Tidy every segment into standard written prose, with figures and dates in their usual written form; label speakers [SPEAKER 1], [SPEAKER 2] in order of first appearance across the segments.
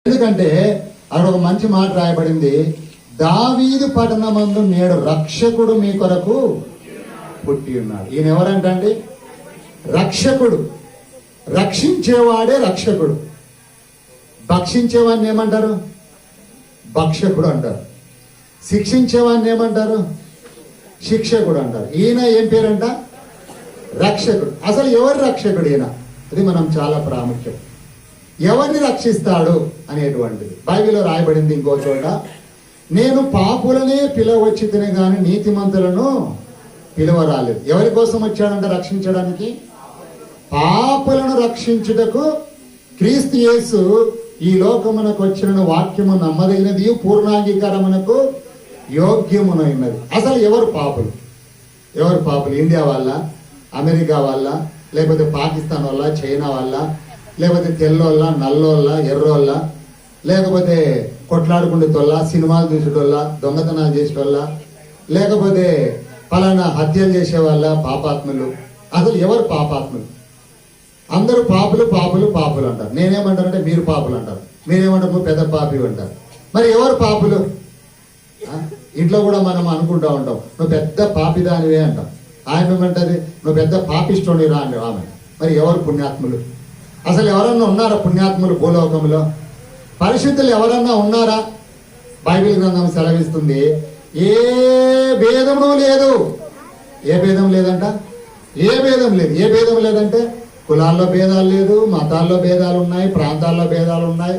[SPEAKER 1] ఎందుకంటే అక్కడ ఒక మంచి మాట రాయబడింది, దావీదు పట్టణమందు నేడు రక్షకుడు మీ కొరకు పుట్టి ఉన్నాడు. ఈయన ఎవరంటే రక్షకుడు, రక్షించేవాడే రక్షకుడు. భక్షించేవాడిని ఏమంటారు? భక్షకుడు అంటారు. శిక్షించేవాడిని ఏమంటారు? శిక్షకుడు అంటారు. ఈయన ఏం పేరంట? రక్షకుడు. అసలు ఎవరు రక్షకుడు ఈయన? ఇది మనం చాలా ప్రాముఖ్యం. ఎవరిని రక్షిస్తాడు అనేటువంటిది బైబిల్లో రాయబడింది. ఇంకో చోట, నేను పాపులనే పిలవచ్చి తినే గాని నీతిమంతులను పిలవరాలేదు. ఎవరి కోసం వచ్చాడంట? రక్షించడానికి. పాపులను రక్షించుటకు క్రీస్తు యేసు ఈ లోకమునకు వచ్చిన వాక్యము నమ్మదగినది, పూర్ణాంగీకారమునకు యోగ్యమునైనది. అసలు ఎవరు పాపులు? ఎవరు పాపులు? ఇండియా వాళ్ళ, అమెరికా వాళ్ళ, లేకపోతే పాకిస్తాన్ వాళ్ళ, చైనా వాళ్ళ, లేకపోతే తెల్లోళ్ళ, నల్లోళ్ళ, ఎర్రోళ్ళ, లేకపోతే కొట్లాడుకుంటేతోళ్ళ, సినిమాలు చూసేటోళ్ళ, దొంగతనాలు చేసేటోళ్ళ, లేకపోతే ఫలానా హత్యలు చేసేవాళ్ళ పాపాత్ములు? అసలు ఎవరు పాపాత్ములు? అందరూ పాపులు పాపులు పాపులు అంటారు. నేనేమంటారంటే మీరు పాపులు అంటారు, మీరేమంటారు నువ్వు పెద్ద పాపి అంటారు. మరి ఎవరు పాపులు? ఇంట్లో కూడా మనం అనుకుంటా ఉంటాం, నువ్వు పెద్ద పాపిదానివే అంటాం. ఆయన ఏమంటది, నువ్వు పెద్ద పాపిష్టోనిరా అండి ఆమె. మరి ఎవరు పుణ్యాత్ములు? అసలు ఎవరన్నా ఉన్నారా పుణ్యాత్ములు భూలోకంలో? పరిశుద్ధులు ఎవరన్నా ఉన్నారా? బైబిల్ గ్రంథం సెలవిస్తుంది, ఏ భేదము లేదు. ఏ భేదం లేదంట? ఏ భేదం లేదు. ఏ భేదం లేదంటే కులాల్లో భేదాలు లేదు, మతాల్లో భేదాలు ఉన్నాయి, ప్రాంతాల్లో భేదాలు ఉన్నాయి,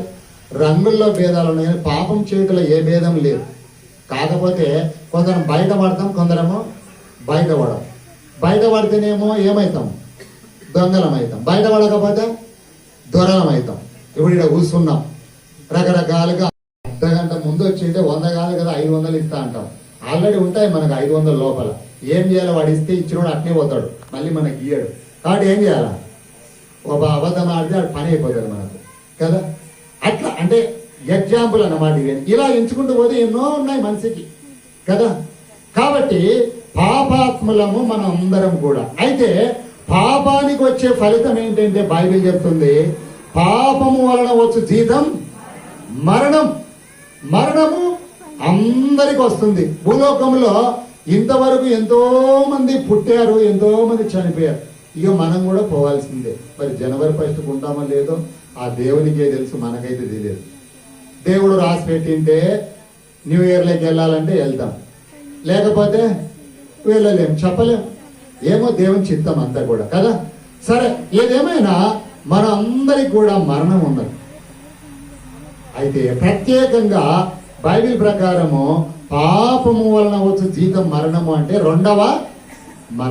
[SPEAKER 1] రంగుల్లో భేదాలు ఉన్నాయి. పాపం చేయటంలో ఏ భేదం లేదు. కాకపోతే కొందరం బయటపడతాం, కొందరేమో బయటపడం. బయటపడితేనేమో ఏమవుతాం? దొంగలం అవుతాం. బయటపడకపోతే దొరలం అవుతాం. ఇప్పుడు ఇక్కడ కూర్చున్నాం, రకరకాలుగా అర్ధగంట ముందు వచ్చింటే 100 కాదు కదా 500 ఇస్తా అంటాం. ఆల్రెడీ ఉంటాయి మనకు 500 లోపల. ఏం చేయాలో వాడు ఇస్తే ఇచ్చినోడు అట్నే పోతాడు, మళ్ళీ మనకి ఇయ్యడు. కాబట్టి ఏం చేయాలా? ఒక అబద్ధం ఆడితే అది పని అయిపోతుంది మనకు కదా. అట్లా అంటే ఎగ్జాంపుల్ అన్నమాట. ఇలా ఎంచుకుంటూ పోతే ఎన్నో ఉన్నాయి మనిషికి కదా. కాబట్టి పాపాత్ములము మనం అందరం కూడా. అయితే పాపానికి వచ్చే ఫలితం ఏంటంటే బైబిల్ చెప్తుంది, పాపము వలన వచ్చు జీతం మరణం. మరణము అందరికి వస్తుంది. భూలోకంలో ఇంతవరకు ఎంతో మంది పుట్టారు, ఎంతో మంది చనిపోయారు. ఇక మనం కూడా పోవాల్సిందే. మరి జనవరి 1st ఉంటామో లేదో ఆ దేవునికే తెలుసు, మనకైతే తెలియదు. దేవుడు రాసి పెట్టింటే న్యూ ఇయర్లోకి వెళ్ళాలంటే వెళ్తాం, లేకపోతే వెళ్ళలేం, చెప్పలేం. ఏమో దేవుని చిత్తం అంతా కూడా కదా. సరే, ఏదేమైనా మన అందరికి కూడా మరణం ఉన్నది. అయితే ప్రత్యేకంగా బైబిల్ ప్రకారము పాపము వలన వచ్చు జీతం మరణము అంటే రెండవ మరణం.